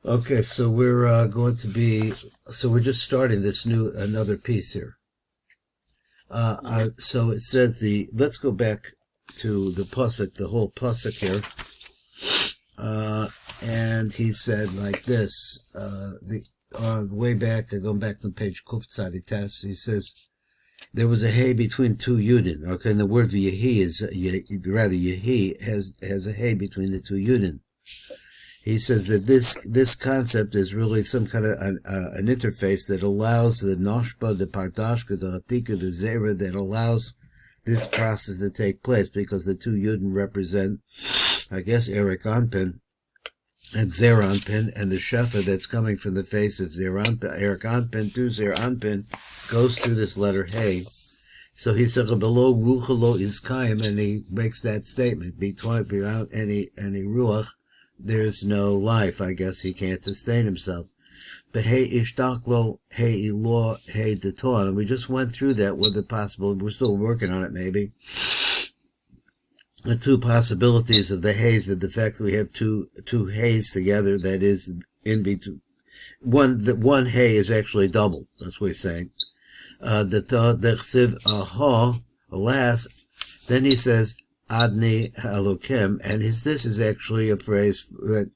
Okay, so we're we're just starting this another piece here. So it says let's go back to the pasuk, the whole pasuk here. And he said like this, way back, going back to page Kuf Tzadi Tes, he says, there was a hay between two yudin. Okay, and the word yehi yehi has a hay between the two yudin. He says that this concept is really some kind of an interface that allows the noshba, the partashka, the hatika, the zera, that allows this process to take place, because the two yudin represent, I guess, Eric Anpin and Zer Anpin, and the shefa that's coming from the face of Eric Anpin to Zer Anpin goes through this letter hey. So he said, below ruchalo is kaim, and he makes that statement, without any ruach, there's no life. I guess he can't sustain himself. Behei ishdaklo, hey ilo, hey detor. And we just went through that with the possible, we're still working on it maybe. The two possibilities of the haze, but the fact that we have two haze together, that is in between. One hay is actually double. That's what he's saying. The chsiv AHAW, alas, then he says, Adni Elokim, and this is actually a phrase that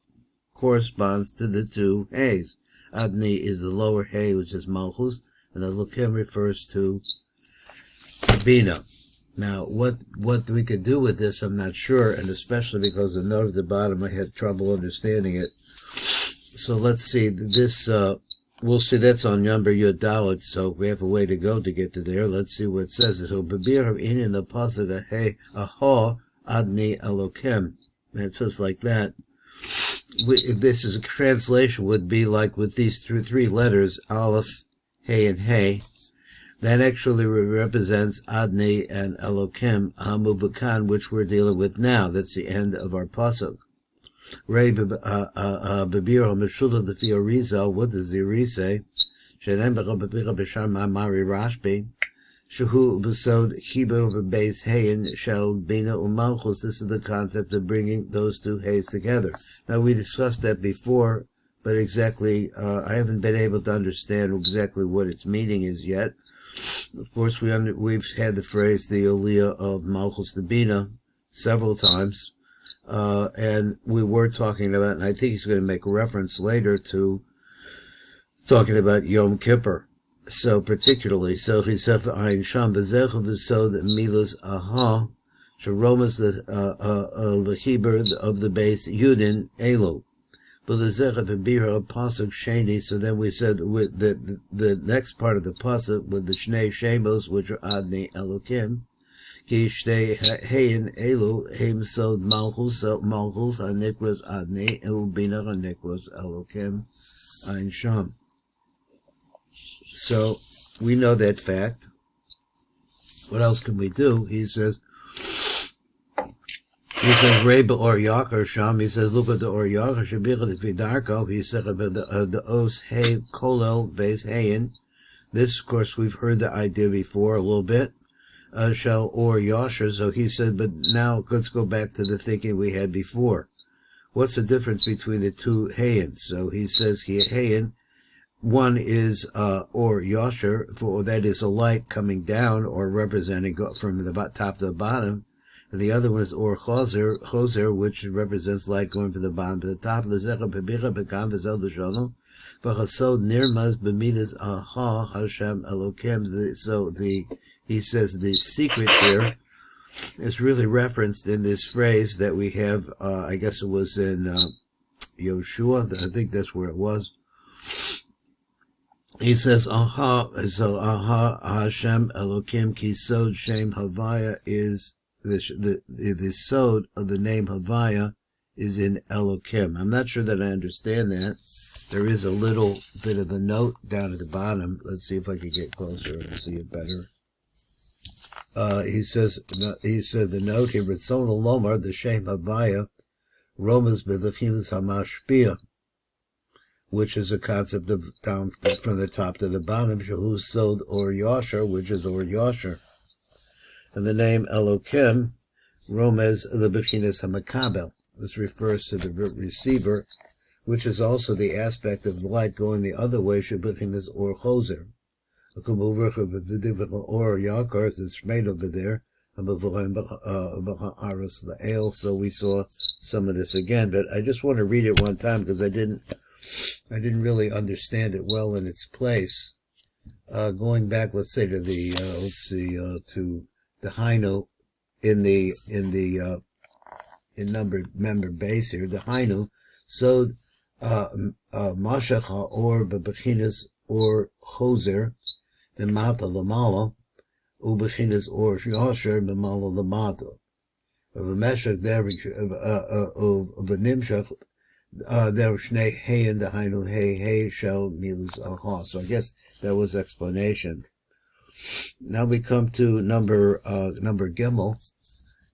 corresponds to the two hays. Adni is the lower hay, which is Malchus, and Elokim refers to Bina. Now, what we could do with this, I'm not sure, and especially because the note at the bottom, I had trouble understanding it. So let's see, this, we'll see, that's on number Yud Dalet, so we have a way to go to get to there. Let's see what it says. So, Babir in the pasuk hey AHAW Adni Elokim. And it says like that. This is a translation, would be like with these three letters, Aleph, Hey, and Hey. That actually represents Adni and Elokim, Hamuvakan, which we're dealing with now. That's the end of our pasuk. Rei Babir Meshula the Fioriza, what does the Ori say? Shenem Babira Bishar Mamari Rashbi, Shahu Besod Kiber Beis Hayin Shel Bina Umalchus. This is the concept of bringing those two hays together. Now, we discussed that before, but exactly, I haven't been able to understand exactly what its meaning is yet. Of course, we've had the phrase, the Aliyah of Malchus the Bina, several times. And we were talking about, and I think he's going to make a reference later to talking about Yom Kippur. So particularly, so he said, Ein Sham v'zechu v'sod milas AHAW, sheromas the Hebrew of the base Yudin Elu. But the zecha v'bira pasuk sheni. So then we said with the next part of the pasuk with the shnei shemos, which are Adni Elokim. Ki shtei hayin elu heim sod malchus hanikras Adni ubina hanikras Elokim Ein Sham. So we know that fact. What else can we do? He says, Reba or Yakar Sham. He says, look at the or Yakar Shabira the Vidarko. He said about the Os Hey Kolel Beis Hayin. This, of course, we've heard the idea before a little bit. Shall or Yasher. So he said, but now let's go back to the thinking we had before. What's the difference between the two Hayins? So he says, Hayin. One is or Yasher, for that is a light coming down or representing from the top to the bottom. And the other one is or Choser, which represents light going from the bottom to the top. The Zecha Pebira Bekam V'Zel L'Shono V'Chasod Nirmaz B'Midas AHAW Hashem Elokim. So he says the secret here is really referenced in this phrase that we have, I guess it was in Yoshua, I think that's where it was. He says, AHAW Hashem Elokim Ki Sod Shem Havaya is the sod of the name Havaya is in Elokim. I'm not sure that I understand that. There is a little bit of a note down at the bottom. Let's see if I can get closer and see it better. He said the note here, Ritzon Lomar, the Shem Havaya, Romas B'Lechimus Hamashpia, which is a concept of down from the top to the bottom, Shahu Sod or Yasher, which is or Yasher. And the name Elokim, Romez the Bechinas HaMakabel. This refers to the receiver, which is also the aspect of the light going the other way, shebechinas or choser. Or yakar is made over there. So we saw some of this again, but I just want to read it one time because I didn't really understand it well in its place. Going back, let's say to the to the Hainu in member base here, the Hainu. So Mashach or bebechinas or choser b'mata lamala ubechinas or yasher b'mala lamata. Of a meshach there of a nimshach there shnei hey and the Hainu hey shel milus aha. So I guess that was explanation. Now we come to number Gimel.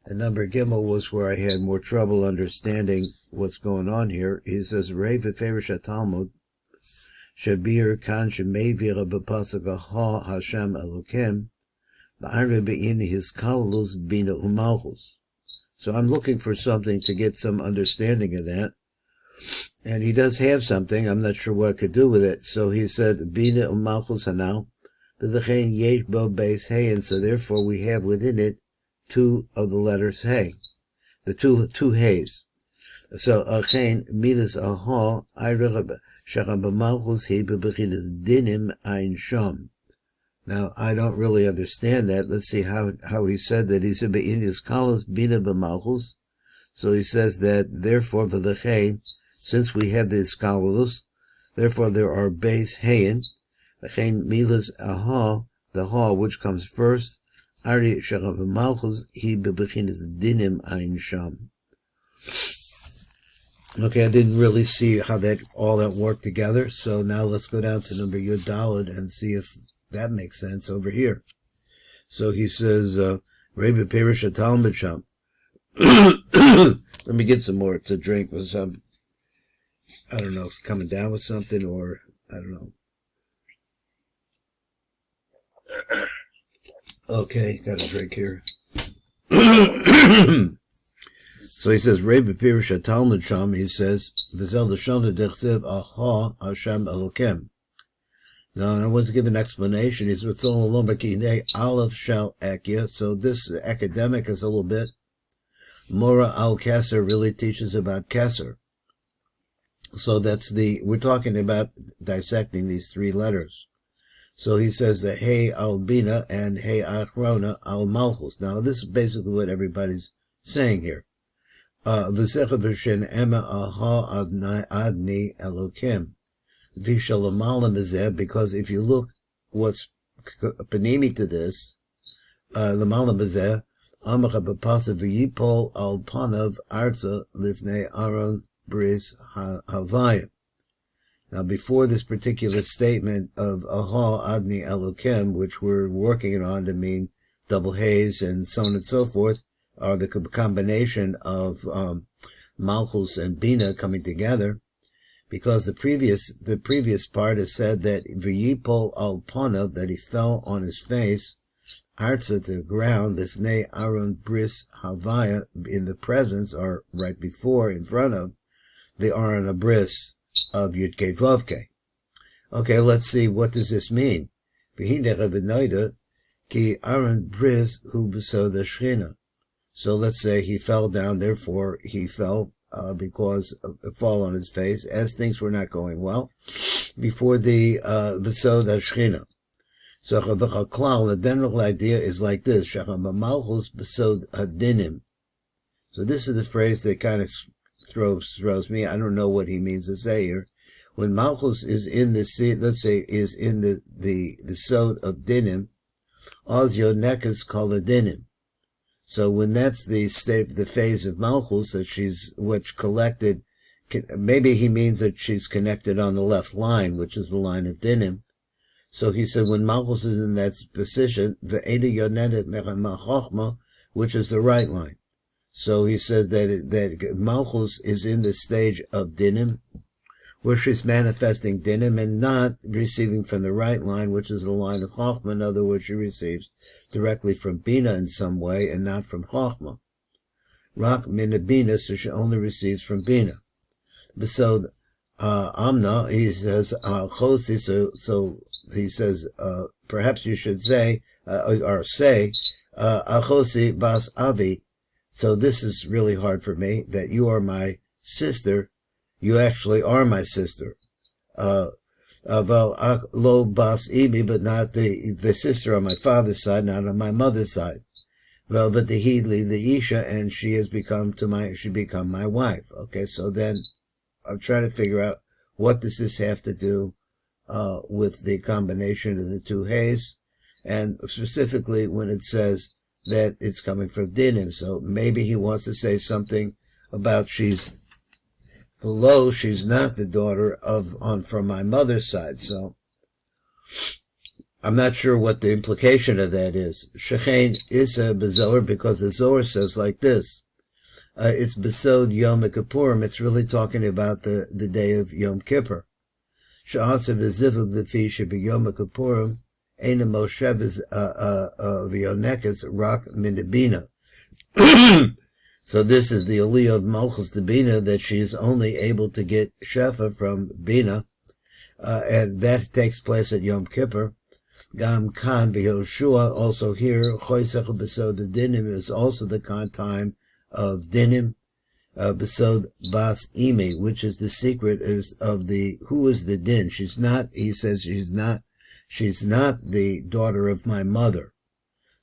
And number Gimel was where I had more trouble understanding what's going on here. He says, Rei v'ferish ha-Talmud, Shabir kan shemevira b'pasuk ha Hashem Elokim, ba'are be'in his kalulus bina u'malchus. So I'm looking for something to get some understanding of that. And he does have something. I'm not sure what I could do with it. So he said, bina u'malchus hanal, v'lechein yesh bo beis hey, and so therefore we have within it two of the letters hey, the two hays. So achein milas aha ayrab shacham b'malchus he bebechinas dinim ein sham. Now I don't really understand that. Let's see how he said that. He said be'in his kalas bina b'malchus. So he says that therefore v'lechein, since we have the iskalus, therefore there are base hayin. Achein milas aha, the ha which comes first. Ari shacham b'malchus he bebechinas dinim ein sham. Okay, I didn't really see how all that worked together. So now let's go down to number Yud Daled and see if that makes sense over here. So he says, Rebbe Perish Talmud Sham. Let me get some more to drink with some, I don't know, it's coming down with something or, I don't know. Okay, got a drink here. So he says, Rebbe Perish Talmud Sham, he says, V'zel L'shon Dechsev Aha Hashem Elokem. Now, I want to give an explanation. He says, Aleph Shal Ekya. So this academic is a little bit. Mora al Keser really teaches about Keser. So we're talking about dissecting these three letters. So he says that Hey al Bina and Hey Achrona al Malchus. Now, this is basically what everybody's saying here. V'secha v'shen ema aha adni elokim. V'shalamalam izeh, because if you look what's panimi to this, lamalam izeh, amacha b'pasa v'yipol al panav arza lifnei Aaron bris havaya. Now, before this particular statement of aha adni elokim, which we're working on to mean double haze and so on and so forth, are the combination of Malchus and Bina coming together, because the previous part has said that V'yipol al panav, that he fell on his face, arza to the ground, lifnei Aaron bris havaya, in the presence, or right before, in front of, the Aaron bris of Yudke Vavke. Okay, let's see, what does this mean? V'hine Rebbeinu ki Aaron bris hu b'so the Shechina. So let's say he fell down, therefore he fell because of a fall on his face, as things were not going well, before the Besod HaShechina. So the general idea is like this, Shacham Malchus Besod HaDinim. So this is the phrase that kind of throws me. I don't know what he means to say here. When Malchus is in the let's say is in the Sod of Dinim, Oz Yonekas Kol Dinim. So when that's the phase of Malchus, that which collected, maybe he means that she's connected on the left line, which is the line of Dinim. So he said when Malchus is in that position, the Eda Yonedet Mechama Chochma, which is the right line. So he says that Malchus is in the stage of Dinim, where she's manifesting Dinim and not receiving from the right line, which is the line of Chochma. In other words, she receives directly from Bina in some way and not from Chochma. Rak min Bina, so she only receives from Bina. So Amna, he says, Chosi, so he says, perhaps you should say, Achosi bas Avi. So this is really hard for me, that you are my sister. You actually are my sister. Well, lo bas imi, but not the sister on my father's side, not on my mother's side. Well, but the Hidli, the Isha, and she has become my wife. Okay, so then I'm trying to figure out what does this have to do with the combination of the two hays, and specifically when it says that it's coming from dinim. So maybe he wants to say something about she's not the daughter from my mother's side. So I'm not sure what the implication of that is. Shechein is a bezohar, because the Zohar says like this. It's besod Yom Kippurim. It's really talking about the day of Yom Kippur. She'asa bezivug lefi shebiyom Kippurim ein Moshe v'yonekes rak min bina. So this is the aliyah of Malchus the Bina, that she is only able to get shefa from Bina, and that takes place at Yom Kippur. Gam kan b'Yoshua, also here, choisech besod dinim is also the time of dinim, besod bas imi, which is the secret who is the din. She's not the daughter of my mother.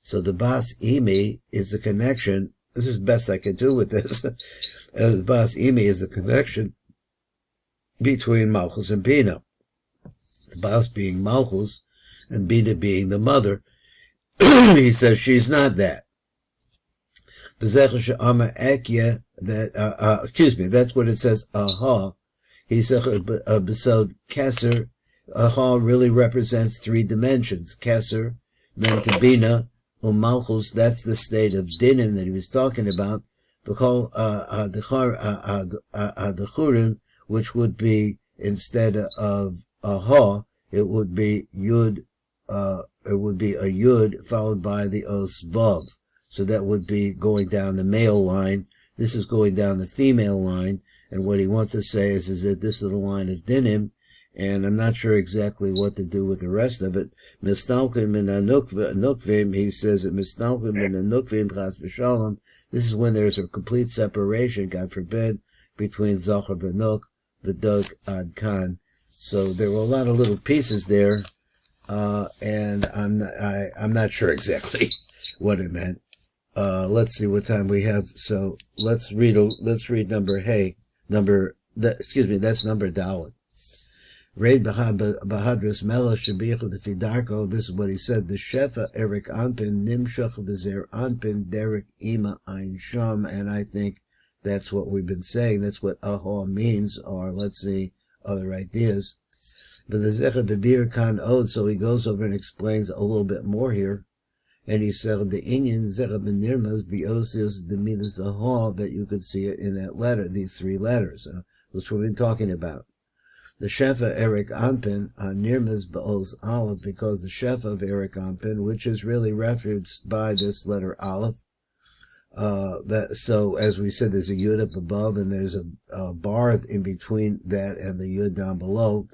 So the bas imi is a connection. This is the best I can do with this. Bas imi is the connection between Malchus and Bina. The bas being Malchus and Bina being the mother. He says she's not that. That's what it says, AHAW. He said, besod Keser, AHAW really represents three dimensions. Keser, then to Bina, Malchus, that's the state of dinim that he was talking about. The whole Adchurim, which would be, instead of AHAW, it would be Yud, it would be a Yud followed by the Os Vav. So that would be going down the male line. This is going down the female line. And what he wants to say is that this is the line of dinim. And I'm not sure exactly what to do with the rest of it. Mistalkim and Anukvim, he says that Mistalkim and Anukvim, Chas v'Shalom, this is when there's a complete separation, God forbid, between Zohar v'Nuk, V'Dok Ad Kan. So there were a lot of little pieces there, and I'm not sure exactly what it meant. Let's see what time we have. So let's read number that's number Dalet. Reid Bahadras Melech Shabiach of the Fidarko, this is what he said, the Shefa Erik Anpin, Nimshach the Zer Anpin, Derek Ima Ein Sham, and I think that's what we've been saying, that's what AHAW means, or let's see, other ideas. But the Zecher Bebir Kan Od, so he goes over and explains a little bit more here, and he said, the Inyan Zecher Benirmas Biosios Demidas AHAW, that you could see it in that letter, these three letters, which we've been talking about. The Shefa Erik Anpin on Nirmas Ba'oz Aleph, because the Shefa of Erik Anpin, which is really referenced by this letter Aleph. So as we said, there's a Yud up above and there's a bar in between that and the Yud down below.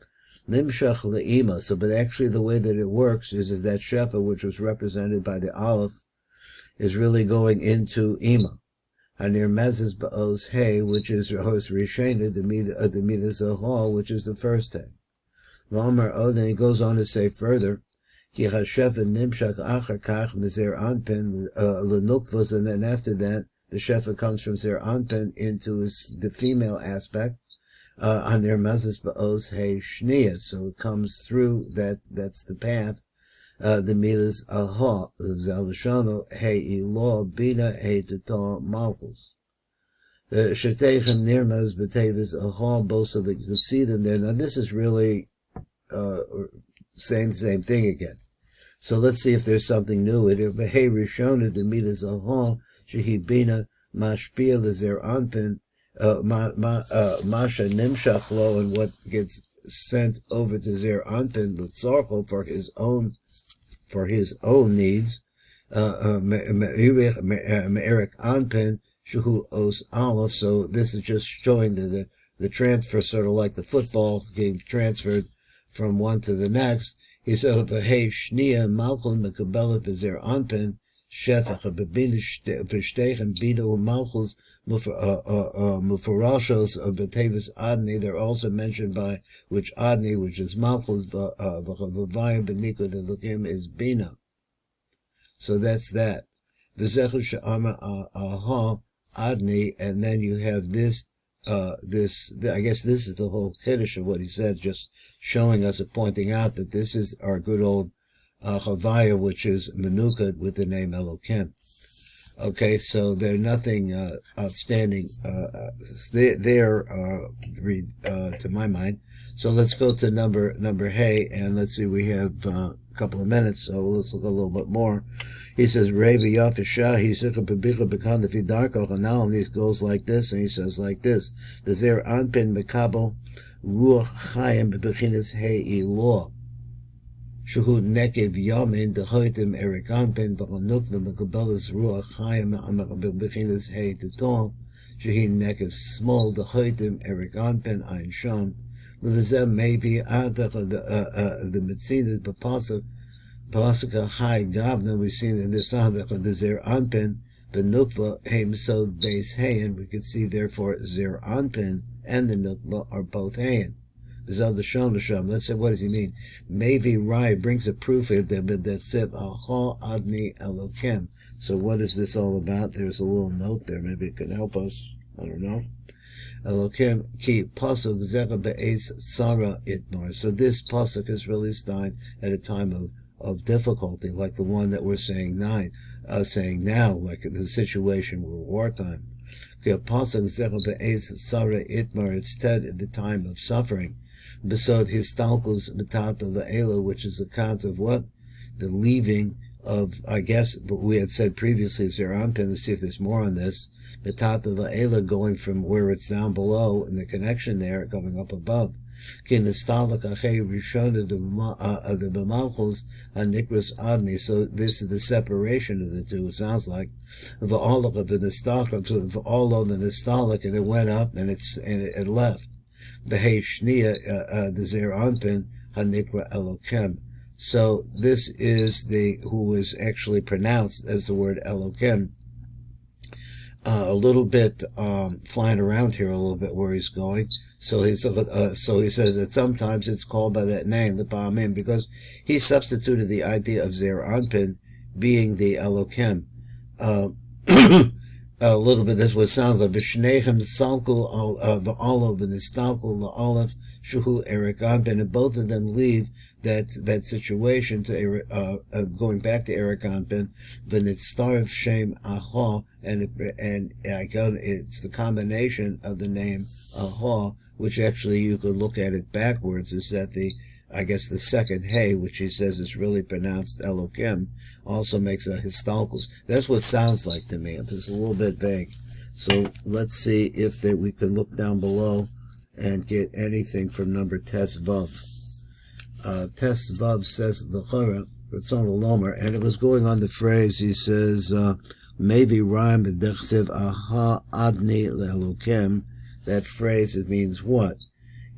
Nimshach le'ima. So, but actually the way that it works is that Shefa, which was represented by the Aleph, is really going into Ima. Hanir Mezes Ba'oz Hey, which is Hos Rishena, the Midas AHAW, which is the first thing. V'Omer Od, and he goes on to say further, Ki HaShefa Nimshach Achar Kach Mizer Anpin L'Nukvos, and then after that, the Shefa comes from Zer Anpin into the female aspect. Hanir Mezes Ba'oz Hey Shnia, so it comes through that's the path. The Midas AHAW, the Zalashano, Hey Elo, Bina, Hey Tata, Malchus. Shetechem Nirmaz, Batavis AHAW, both so that you can see them there. Now this is really, saying the same thing again. So let's see if there's something new. It Hey Rishona, the Midas AHAW, Shehi Bina, Mashpia, the Zer Anpin, Masha Nimshach Lo, and what gets sent over to Zer Anpin, the Tzarcho, for his own needs, Me'erik Anpin, Shuhu Os Aleph, so this is just showing the the transfer, sort of like the football game transferred from one to the next. He said, "Hey, shnia malchus mekabelet bezer anpen shefach bebinish verstegen bido malchus mufarashos betevis adni." They're also mentioned by which adni, which is malchus v'chavavayim benikod elokim is bina. So that's that. V'zecher she'ama AHAW adni, and then you have this. I guess this is the whole kiddush of what he said, just showing us and pointing out that this is our good old Chavaya, which is Menukad with the name Elokim. Okay, so they're nothing outstanding there, to my mind. So let's go to number Hey, and let's see, we have a couple of minutes, so let's look a little bit more. He says, Rabbi Yafishah, he says, and now this goes like this, and he says like this. The Zer Anpin Mekabel Ruach Chaim Bebechinas Hey Elo. Shuhu Nekev Yamin, the Hoitim Eric Anpin, Varanukva Mekabelas Ruach Chaim Bebechinas Hey Teton. Shehi Nekev Small, the Hoitim Eric Anpin, Ein Sham. With the Zem maybe Atach, the Metzina, the Pasaka High Gabna, we've seen in this Adach of the Zer Anpin, the Nukva, Haim Sod Base Hayan. We can see therefore Zer Anpin and the Nukva are both Hayan. Let's say, what does he mean? Maybe Rai brings a proof of the AHAW Adni Elokim. So what is this all about? There's a little note there. Maybe it can help us. I don't know. Elokim ki pasuk zera be'ez Sarah itmar. So this pasuk is really signed at a time of difficulty, like the one that we're saying now, like the situation we're wartime. Ki pasuk zera be'ez Sarah itmar. It's said in the time of suffering. Besod histalkus betata le'ela, which is the account of what? The leaving of, I guess, what we had said previously, Zeranpin, let's see if there's more on this, betata le'ela, going from where it's down below, and the connection there, going up above. Kin nistalak achei rishona the b'malchus hanikras adni. So this is the separation of the two, it sounds like. V'olach of the nistalak, all of the nistalak, and it went up, and it left. Behei shnia the Zer Anpin hanikra Elokim. So this is who is actually pronounced as the word Elokim. A little bit flying around here a little bit where he's going. So he says that sometimes it's called by that name, the Pa'amim, because he substituted the idea of Zer Anpin being the Elokim. A little bit, that's what it sounds like. V'shnechem salku v'olav v'nistalku l'olav shuhu Eric Anpin, and both of them leave that situation to going back to Eric Anpin. V'nitzaref shem AHAW, and it's the combination of the name AHAW, which actually you could look at it backwards, is that the second Hey, which he says is really pronounced Elokim, also makes a histalkus. That's what it sounds like to me. It's a little bit vague. So let's see if we can look down below and get anything from number Tes Vav. Tes Vav says the Chora, it's on a Lomer, and it was going on the phrase, he says, maybe rhyme b'dechsev AHAW adni le'elokim. That phrase, it means what?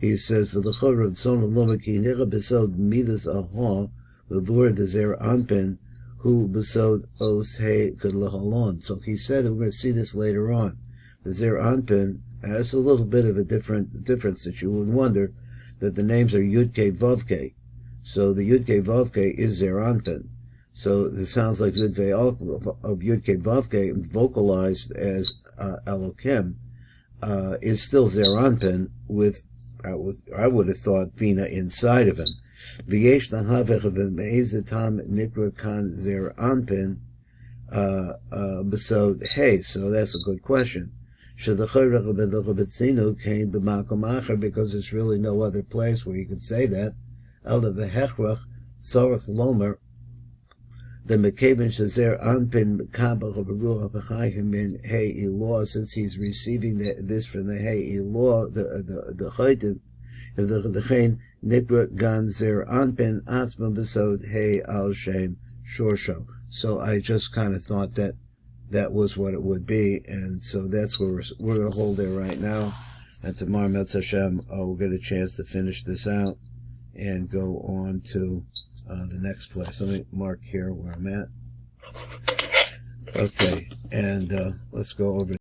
He says, for the Chora of Tzon Lomer ki nira besod midas AHAW v'vur de Zer Anpin who besod os Hey could lehalon. So he said that we're going to see this later on. The Zer Anpin has a little bit of a difference that you would wonder that the names are Yud-Kei Vav-Kei. So the Yud-Kei Vav-Kei is Zer Anpin. So this sounds like Zidvei of Yud-Kei Vav-Kei vocalized as Elokim is still Zer Anpin with I would have thought Bina inside of him. V'yesh lahavech v'meizetam nikra kan Zer Anpin besod Hey. So that's a good question. Because there's really no other place where you could say that. The Mekabin Shazer Anpin Kabach of Ruach B'chayim in Hey Eloah, since he's receiving this from the Hey Eloah, the Chaytim, the Chain Nikra Gan Zer Anpin Atzma Besod Hey Al Shem Shorsho. So I just kind of thought that was what it would be, and so that's where we're going to hold there right now. And tomorrow, Mitzvah Hashem, we'll get a chance to finish this out and go on to the next place. Let me mark here where I'm at. Okay, and let's go over